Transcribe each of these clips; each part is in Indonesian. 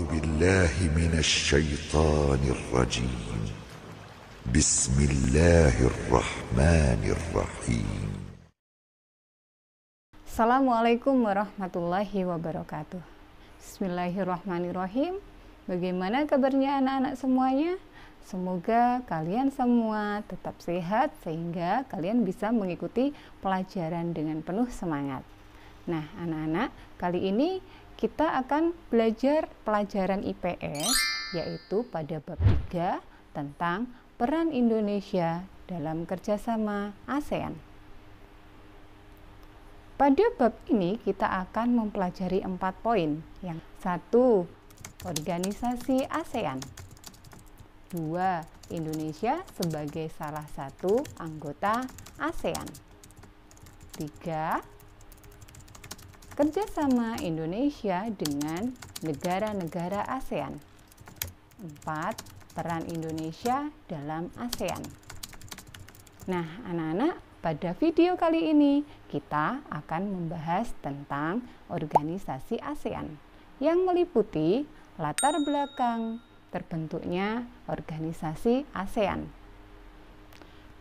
أعوذ بالله من الشيطان الرجيم بسم الله الرحمن الرحيم. Assalamualaikum warahmatullahi wabarakatuh. Bismillahirrahmanirrahim. Bagaimana kabarnya anak-anak semuanya? Semoga kalian semua tetap sehat sehingga kalian bisa mengikuti pelajaran dengan penuh semangat. Nah, anak-anak, kali ini kita akan belajar pelajaran IPS, yaitu pada bab 3 tentang peran Indonesia dalam kerjasama ASEAN. Pada bab ini kita akan mempelajari 4 poin. Yang 1, organisasi ASEAN. 2, Indonesia sebagai salah satu anggota ASEAN. 3, kerjasama Indonesia dengan negara-negara ASEAN. 4, peran Indonesia dalam ASEAN. Nah, anak-anak, pada video kali ini kita akan membahas tentang organisasi ASEAN yang meliputi latar belakang terbentuknya organisasi ASEAN.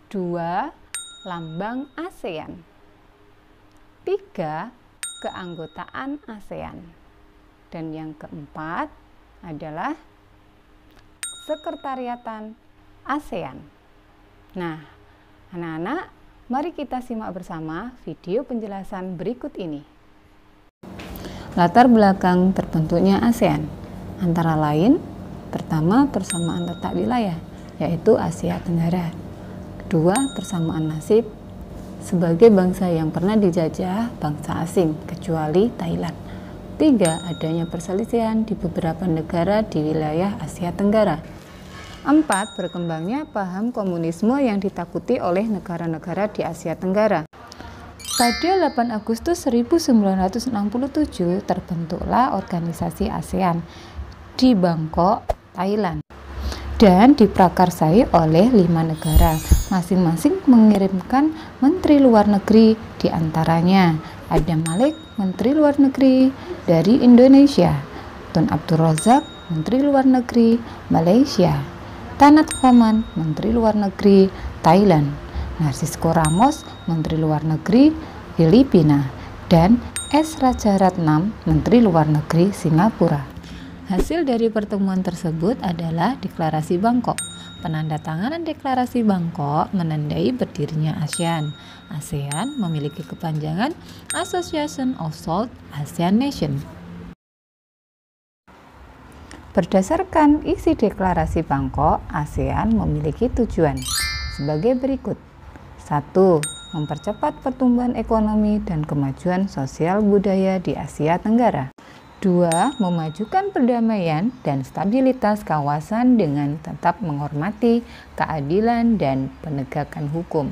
2, lambang ASEAN. 3, keanggotaan ASEAN. Dan yang keempat adalah sekretariatan ASEAN. Nah, anak-anak, mari kita simak bersama video penjelasan berikut ini. Latar belakang terbentuknya ASEAN antara lain, pertama, persamaan letak wilayah, yaitu Asia Tenggara. Kedua, persamaan nasib sebagai bangsa yang pernah dijajah bangsa asing, kecuali Thailand. 3, adanya perselisihan di beberapa negara di wilayah Asia Tenggara. 4, berkembangnya paham komunisme yang ditakuti oleh negara-negara di Asia Tenggara. Pada 8 Agustus 1967 terbentuklah organisasi ASEAN di Bangkok, Thailand, dan diprakarsai oleh 5 negara. Masing-masing mengirimkan Menteri Luar Negeri, diantaranya Adam Malik, Menteri Luar Negeri dari Indonesia, Tun Abdul Razak, Menteri Luar Negeri Malaysia, Tanat Khoman, Menteri Luar Negeri Thailand, Narcisco Ramos, Menteri Luar Negeri Filipina, dan S. Rajaratnam, Menteri Luar Negeri Singapura. Hasil dari pertemuan tersebut adalah Deklarasi Bangkok. Penandatanganan Deklarasi Bangkok menandai berdirinya ASEAN. ASEAN memiliki kepanjangan Association of South Asian Nations. Berdasarkan isi Deklarasi Bangkok, ASEAN memiliki tujuan sebagai berikut. 1, mempercepat pertumbuhan ekonomi dan kemajuan sosial budaya di Asia Tenggara. 2, memajukan perdamaian dan stabilitas kawasan dengan tetap menghormati keadilan dan penegakan hukum.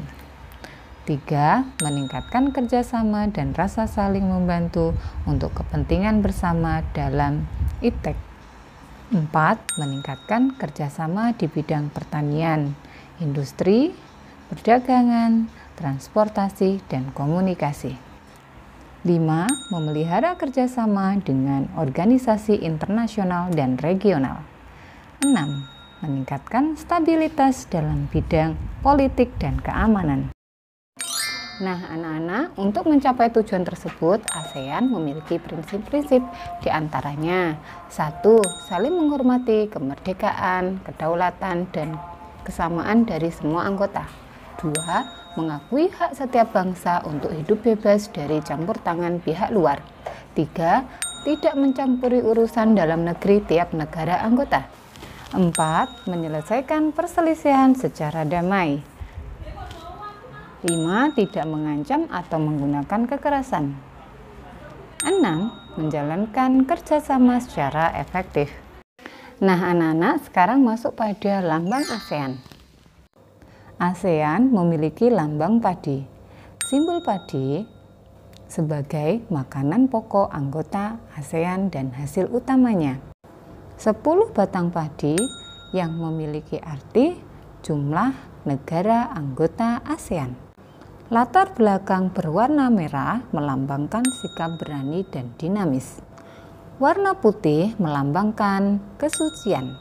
3, meningkatkan kerjasama dan rasa saling membantu untuk kepentingan bersama dalam IPTEC. 4, meningkatkan kerjasama di bidang pertanian, industri, perdagangan, transportasi, dan komunikasi. 5, memelihara kerjasama dengan organisasi internasional dan regional. 6, meningkatkan stabilitas dalam bidang politik dan keamanan. Nah, anak-anak, untuk mencapai tujuan tersebut, ASEAN memiliki prinsip-prinsip, diantaranya 1, saling menghormati kemerdekaan, kedaulatan, dan kesamaan dari semua anggota. 2, mengakui hak setiap bangsa untuk hidup bebas dari campur tangan pihak luar. 3, tidak mencampuri urusan dalam negeri tiap negara anggota. 4, menyelesaikan perselisihan secara damai. 5, tidak mengancam atau menggunakan kekerasan. 6, menjalankan kerjasama secara efektif. Nah, anak-anak, sekarang masuk pada lambang ASEAN. ASEAN memiliki lambang padi. Simbol padi sebagai makanan pokok anggota ASEAN dan hasil utamanya. 10 batang padi yang memiliki arti jumlah negara anggota ASEAN. Latar belakang berwarna merah melambangkan sikap berani dan dinamis. Warna putih melambangkan kesucian,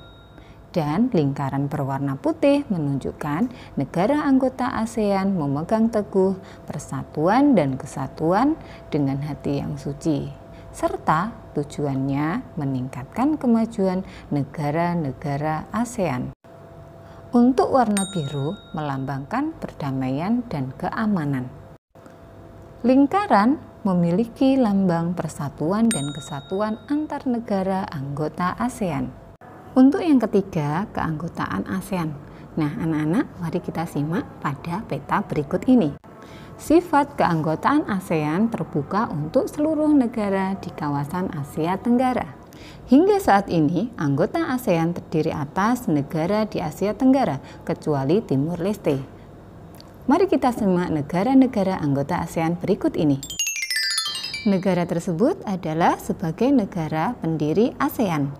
dan lingkaran berwarna putih menunjukkan negara anggota ASEAN memegang teguh persatuan dan kesatuan dengan hati yang suci, serta tujuannya meningkatkan kemajuan negara-negara ASEAN. Untuk warna biru melambangkan perdamaian dan keamanan. Lingkaran memiliki lambang persatuan dan kesatuan antar negara anggota ASEAN. Untuk yang ketiga, keanggotaan ASEAN. Nah, anak-anak, mari kita simak pada peta berikut ini. Sifat keanggotaan ASEAN terbuka untuk seluruh negara di kawasan Asia Tenggara. Hingga saat ini, anggota ASEAN terdiri atas negara di Asia Tenggara, kecuali Timur Leste. Mari kita simak negara-negara anggota ASEAN berikut ini. Negara tersebut adalah sebagai negara pendiri ASEAN.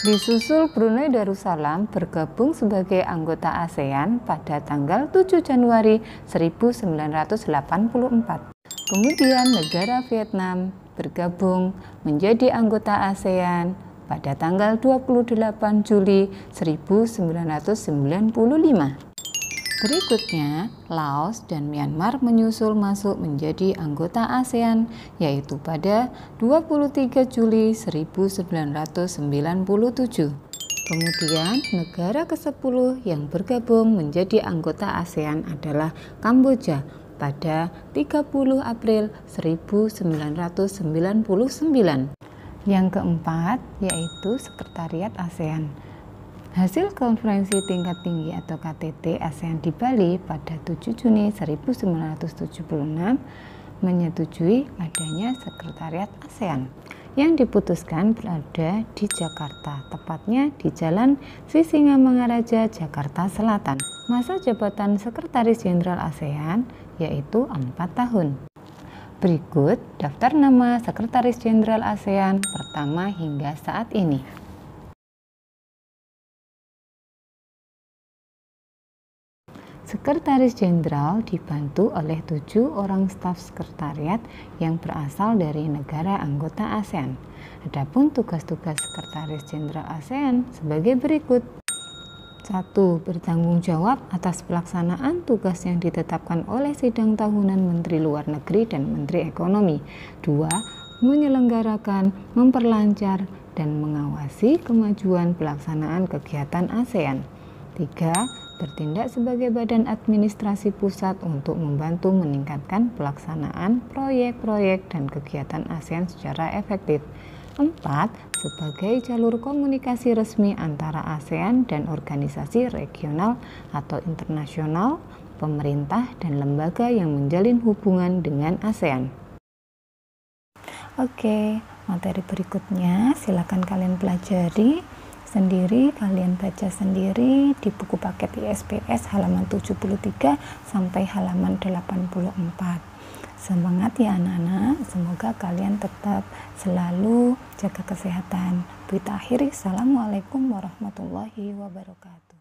Disusul Brunei Darussalam bergabung sebagai anggota ASEAN pada tanggal 7 Januari 1984. Kemudian negara Vietnam bergabung menjadi anggota ASEAN pada tanggal 28 Juli 1995. Berikutnya, Laos dan Myanmar menyusul masuk menjadi anggota ASEAN, yaitu pada 23 Juli 1997. Kemudian, negara ke-10 yang bergabung menjadi anggota ASEAN adalah Kamboja pada 30 April 1999. Yang keempat, yaitu Sekretariat ASEAN. Hasil konferensi tingkat tinggi atau KTT ASEAN di Bali pada 7 Juni 1976 menyetujui adanya Sekretariat ASEAN yang diputuskan berada di Jakarta, tepatnya di Jalan Sisingamangaraja, Jakarta Selatan. Masa jabatan Sekretaris Jenderal ASEAN yaitu 4 tahun. Berikut daftar nama Sekretaris Jenderal ASEAN pertama hingga saat ini. Sekretaris Jenderal dibantu oleh 7 orang staf sekretariat yang berasal dari negara anggota ASEAN. Adapun tugas-tugas Sekretaris Jenderal ASEAN sebagai berikut. 1. Bertanggung jawab atas pelaksanaan tugas yang ditetapkan oleh Sidang Tahunan Menteri Luar Negeri dan Menteri Ekonomi. 2. Menyelenggarakan, memperlancar, dan mengawasi kemajuan pelaksanaan kegiatan ASEAN. 3. Bertindak sebagai badan administrasi pusat untuk membantu meningkatkan pelaksanaan proyek-proyek dan kegiatan ASEAN secara efektif. 4. Sebagai jalur komunikasi resmi antara ASEAN dan organisasi regional atau internasional, pemerintah, dan lembaga yang menjalin hubungan dengan ASEAN. Oke, materi berikutnya silakan kalian pelajari sendiri, kalian baca sendiri di buku paket ISPS halaman 73 sampai halaman 84. Semangat ya anak-anak, semoga kalian tetap selalu jaga kesehatan. Kita akhiri, assalamualaikum warahmatullahi wabarakatuh.